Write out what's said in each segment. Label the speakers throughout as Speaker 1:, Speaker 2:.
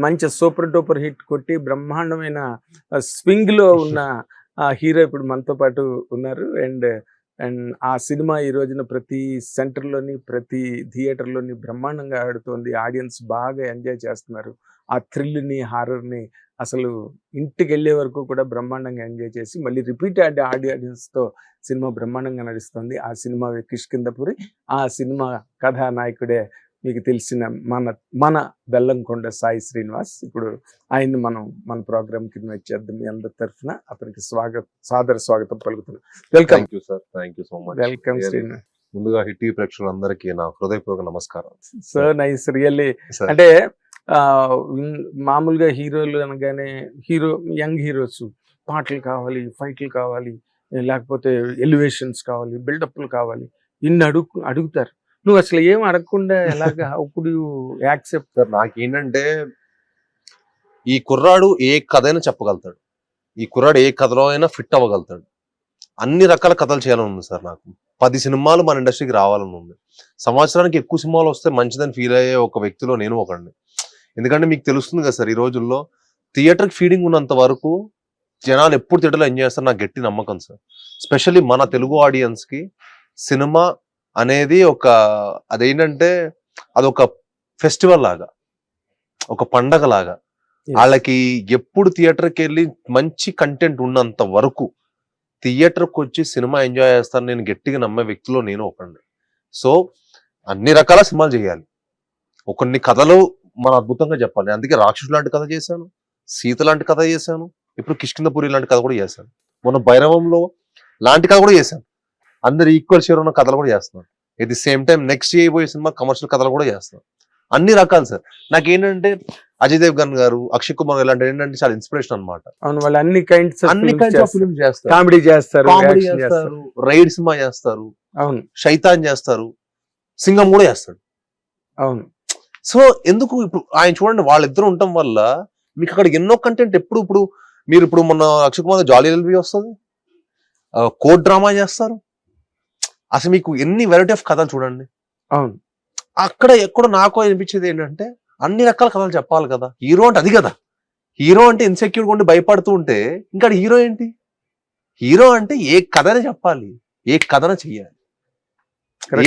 Speaker 1: మంచి super duper hit కొట్టి బ్రహ్మాండమైన స్వింగ్ లో ఉన్న హీరో ఇప్పుడు మనతో పాటు ఉన్నారు. అండ్ అండ్ ఆ సినిమా ఈ రోజున ప్రతి సెంటర్లోని ప్రతి థియేటర్లోని బ్రహ్మాండంగా ఆడుతోంది. ఆడియన్స్ బాగా ఎంజాయ్ చేస్తున్నారు. ఆ థ్రిల్ని హారర్ని అసలు ఇంటికి వెళ్ళే వరకు కూడా బ్రహ్మాండంగా ఎంజాయ్ చేసి మళ్ళీ రిపీట్ ఆడియన్స్తో సినిమా బ్రహ్మాండంగా నడుస్తుంది. ఆ సినిమా కిష్కింధపురి. ఆ సినిమా కథానాయకుడే మీకు తెలిసిన మన బెల్లంకొండ సాయి శ్రీనివాస్. ఇప్పుడు ఆయన్ని మనం మన ప్రోగ్రామ్ కి ఇన్వైట్ చేద్దాం. మీ అందరి తరఫున అతనికి సాదర స్వాగతం పలుకుతున్నాం. Welcome
Speaker 2: sir. Thank you so much.
Speaker 1: Welcome Srinivas.
Speaker 2: ముందుగా హిట్ ప్రేక్షకులందరికీ నా హృదయపూర్వక నమస్కారం.
Speaker 1: So nice really. అంటే మామూలుగా హీరోలు అనగానే యంగ్ హీరోస్ పాటలు కావాలి, ఫైట్లు కావాలి, లేకపోతే ఎలివేషన్స్ కావాలి, బిల్డప్లు కావాలి, ఇన్ని అడుగుతారు. నువ్వు అసలు ఏం అడగకుండా ఎలాగా ఇప్పుడు యాక్సెప్ట్?
Speaker 2: సార్ నాకేంటంటే ఈ కుర్రాడు ఏ కథ అయినా చెప్పగలుగుతాడు, ఈ కుర్రాడు ఏ కథలో అయినా ఫిట్ అవ్వగలుగుతాడు. అన్ని రకాల కథలు చేయాలని ఉంది సార్. నాకు 10 సినిమాలు మన ఇండస్ట్రీకి రావాలని ఉంది. సంవత్సరానికి ఎక్కువ సినిమాలు వస్తే మంచిదని ఫీల్ అయ్యే ఒక వ్యక్తిలో నేను ఒకడిని. ఎందుకంటే మీకు తెలుస్తుంది కదా సార్, ఈ రోజుల్లో థియేటర్కి ఫీడింగ్ ఉన్నంత వరకు జనాలు ఎప్పుడు థియేటర్లో ఎంజాయ్ చేస్తారు. నాకు గట్టి నమ్మకం సార్. స్పెషల్లీ మన తెలుగు ఆడియన్స్కి సినిమా అనేది అదేంటంటే అదొక ఫెస్టివల్ లాగా, ఒక పండగ లాగా. వాళ్ళకి ఎప్పుడు థియేటర్కి వెళ్ళి మంచి కంటెంట్ ఉన్నంత వరకు థియేటర్కి వచ్చి సినిమా ఎంజాయ్ చేస్తాను నేను గట్టిగా నమ్మే వ్యక్తిలో నేను ఒకడిని. సో అన్ని రకాల సినిమాలు చేయాలి, కొన్ని కథలు మనం అద్భుతంగా చెప్పాలి. అందుకే రాక్షసు లాంటి కథ చేశాను, సీత లాంటి కథ చేశాను, ఇప్పుడు కిష్కింధపురి లాంటి కథ కూడా చేశాను, మొన్న భైరవంలో లాంటి కథ కూడా చేశాను. అందరు ఈక్వల్ షేర్ ఉన్న కథలు కూడా చేస్తున్నాను. At the same time next చేయబోయే సినిమా కమర్షియల్ కథలు కూడా చేస్తున్నాను. అన్ని రకాలు సార్. నాకేంటంటే అజయ్ దేవ్గన్ గారు, అక్షయ్ కుమార్ ఇలాంటి ఏంటంటే చాలా ఇన్స్పిరేషన్ అనమాట.
Speaker 1: వాళ్ళు అన్ని కైండ్స్
Speaker 2: ఆఫ్ ఫిల్మ్స్ చేస్తారు.
Speaker 1: కామెడీ చేస్తారు,
Speaker 2: రైడ్ సినిమా చేస్తారు,
Speaker 1: అవును,
Speaker 2: శైతాన్ చేస్తారు, సింగం కూడా చేస్తాడు.
Speaker 1: అవును.
Speaker 2: సో ఎందుకు ఇప్పుడు ఆయన చూడండి, వాళ్ళిద్దరు ఉండటం వల్ల మీకు అక్కడ ఎన్నో కంటెంట్ ఇప్పుడు మీరు మొన్న అక్షయ్ కుమార్ జాలీ ఎల్బీ వస్తుంది, కోర్ట్ డ్రామా చేస్తారు. అసలు మీకు ఎన్ని వెరైటీ ఆఫ్ కథలు చూడండి.
Speaker 1: అవును.
Speaker 2: అక్కడ ఎక్కడో నాకు అనిపించేది ఏంటంటే అన్ని రకాల కథలు చెప్పాలి కదా. హీరో అంటే అది కదా. హీరో అంటే ఇన్సెక్యూర్ ఉండి భయపడుతూ ఉంటే ఇంకా హీరో ఏంటి? హీరో అంటే ఏ కథనే చెప్పాలి, ఏ కథన చెయ్యాలి,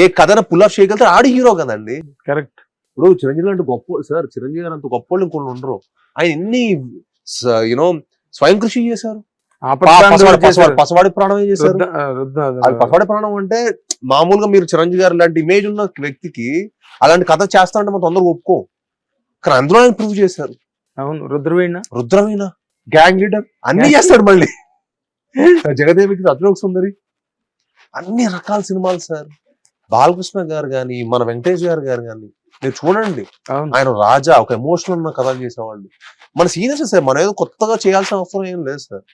Speaker 2: ఏ కథన పుల్ ఆఫ్ చేయగలితే ఆడి హీరో కదండి.
Speaker 1: కరెక్ట్.
Speaker 2: ఇప్పుడు చిరంజీవి అంటే గొప్ప సార్, చిరంజీవి గారు అంత గొప్ప వాళ్ళు ఇంకొన్ని ఉండరు. ఆయన ఎన్ని స్వయం కృషి చేశారు. పసవాడి ప్రాణం ఏం చేశారు. పసవాడి ప్రాణం అంటే మామూలుగా మీరు చిరంజీవి గారు లాంటి ఇమేజ్ ఉన్న వ్యక్తికి అలాంటి కథ చేస్తా అంటే మనం తొందరగా ఒప్పుకో, కానీ అందులో ఆయన ప్రూవ్ చేశారు.
Speaker 1: అవును. రుద్రవీణ
Speaker 2: గ్యాంగ్ లీడర్ అన్ని చేస్తాడు. మళ్ళీ జగదేవికి అతిలోక సుందరి, అన్ని రకాల సినిమాలు సార్. బాలకృష్ణ గారు కానీ, మన వెంకటేష్ గారు కానీ మీరు చూడండి, ఆయన రాజా ఒక ఎమోషనల్ ఉన్న కథలు చేసేవాళ్ళు. మన సీనియర్స్ సార్, మనం ఏదో కొత్తగా చేయాల్సిన అవసరం ఏం లేదు సార్.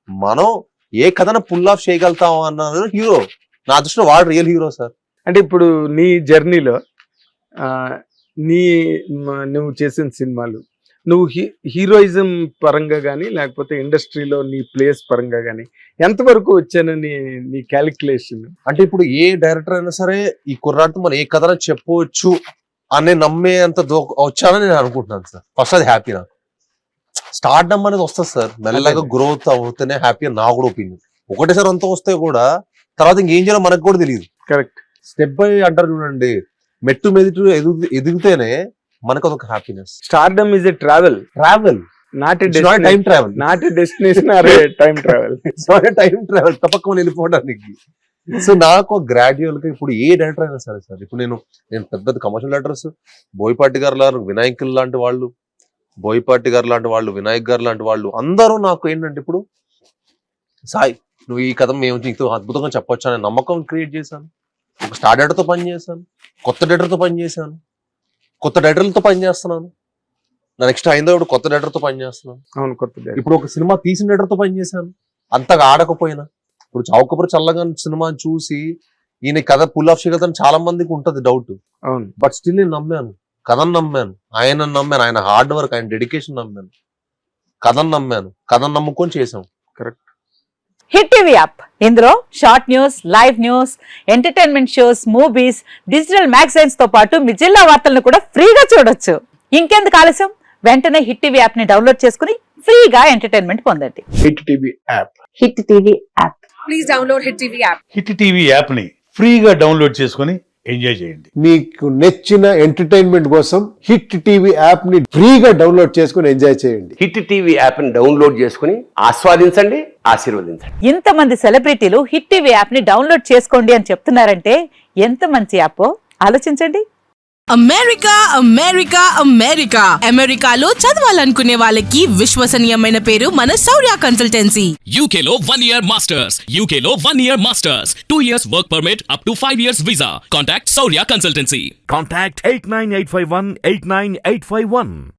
Speaker 2: మనం ఏ కథన పుల్ ఆఫ్ చేయగలుగుతాం అన్న హీరో. నా దృష్టిలో వాడు రియల్ హీరో సార్.
Speaker 1: అంటే ఇప్పుడు నీ జర్నీలో నువ్వు చేసిన సినిమాలు, నువ్వు హీరోయిజం పరంగా కానీ లేకపోతే ఇండస్ట్రీలో నీ ప్లేస్ పరంగా కానీ ఎంతవరకు వచ్చానని నీ క్యాలిక్యులేషన్?
Speaker 2: అంటే ఇప్పుడు ఏ డైరెక్టర్ అయినా సరే ఈ కుర్రాడితో మనం ఏ కథన చెప్పవచ్చు అనే నమ్మే అంత వచ్చానని నేను అనుకుంటున్నాను సార్. ఫస్ట్ అది హ్యాపీ. నాకు స్టార్డమ్ అనేది వస్తుంది సార్, మెల్లగా గ్రోత్ అవుతేనే హ్యాపీ అని నా కూడా ఒపీనియన్. ఒకటేసారి అంతా వస్తే కూడా తర్వాత ఇంకేం చేయాలో మనకు కూడా తెలియదు.
Speaker 1: కరెక్ట్.
Speaker 2: స్టెప్ బై అంటారు చూడండి, మెట్టు మెదిటు ఎదిగితేనే మనకు అదొక happiness.
Speaker 1: Stardom is a travel, not a
Speaker 2: time travel,
Speaker 1: not a destination or a time travel.
Speaker 2: Time travel తప్పకుండా వెళ్ళిపోవడానికి. సో నాకు గ్రాడ్యువల్ గా ఇప్పుడు ఏ డైరెక్టర్ అయినా సరే సార్, ఇప్పుడు నేను పెద్ద కమర్షియల్ డైరెక్టర్స్, బోయపాటి గారు లాంటి, వినాయకులు లాంటి వాళ్ళు, బోయపాటి గారు లాంటి వాళ్ళు, వినాయక్ గారు లాంటి వాళ్ళు అందరూ నాకు ఏంటంటే ఇప్పుడు సాయి నువ్వు ఈ కథ మేము నీకు అద్భుతంగా చెప్పొచ్చు అనే నమ్మకం క్రియేట్ చేశాను. ఒక స్టార్ డైరెక్టర్తో పనిచేశాను, కొత్త డైరెక్టర్తో పనిచేశాను, కొత్త డైరెక్టర్లతో పనిచేస్తున్నాను. నెక్స్ట్ అయిందో కొత్త డైరెక్టర్తో పనిచేస్తున్నాను.
Speaker 1: అవును, కొత్త.
Speaker 2: ఇప్పుడు ఒక సినిమా తీసిన డైరెక్టర్తో పనిచేశాను, అంతగా ఆడకపోయినా. ఇప్పుడు చౌకపురి చల్లగా సినిమా చూసి ఈయన కథ పుల్ ఆఫ్ చేయగలుగుతాను చాలా మందికి ఉంటది డౌట్.
Speaker 1: అవును.
Speaker 2: బట్ స్టిల్ నేను నమ్మాను, కథను నమ్మాను, ఆయన నమ్మాను, ఆయన హార్డ్ వర్క్, ఆయన డెడికేషన్ నమ్మాను, కథను నమ్మాను, కథను నమ్ముకొని చేసాం.
Speaker 1: కరెక్ట్.
Speaker 3: హిట్ టీవీ యాప్, ఇందులో short news, live news, entertainment shows, movies, digital magazines తో పాటు మీ జిల్లా వార్తలను కూడా ఫ్రీగా చూడొచ్చు. ఇంకెందుకు ఆలస్యం, వెంటనే హిట్ టీవీ యాప్ ని డౌన్లోడ్ చేసుకుని ఫ్రీగా ఎంటర్టైన్మెంట్ పొందండి.
Speaker 4: Hit TV app.
Speaker 3: Hit TV app.
Speaker 5: Please download Hit TV app.
Speaker 6: Hit TV యాప్ని ఫ్రీగా డౌన్లోడ్ చేసుకొని ఎంజాయ్ చేయండి.
Speaker 4: మీకు నచ్చిన ఎంటర్టైన్మెంట్ కోసం హిట్ టీవీ యాప్ ని ఫ్రీగా డౌన్లోడ్ చేసుకుని ఎంజాయ్ చేయండి.
Speaker 7: హిట్ టీవీ యాప్ని డౌన్లోడ్ చేసుకుని ఆస్వాదించండి, ఆశీర్వదించండి.
Speaker 3: ఇంతమంది సెలబ్రిటీలు హిట్ టీవీ యాప్ ని డౌన్లోడ్ చేసుకోండి అని చెప్తున్నారంటే ఎంత మంచి యాప్ ఆలోచించండి.
Speaker 8: అమెరికా అమెరికా అమెరికా అమెరికాలో చదవాలనుకునే వాళ్ళకి విశ్వసనీయమైన పేరు మన శౌర్య కన్సల్టెన్సీ.
Speaker 9: UK లో 1 year masters. UK లో 1 year masters. 2 years work permit up to 5 years visa. Contact Saurya Consultancy.
Speaker 10: Contact 89851 89851.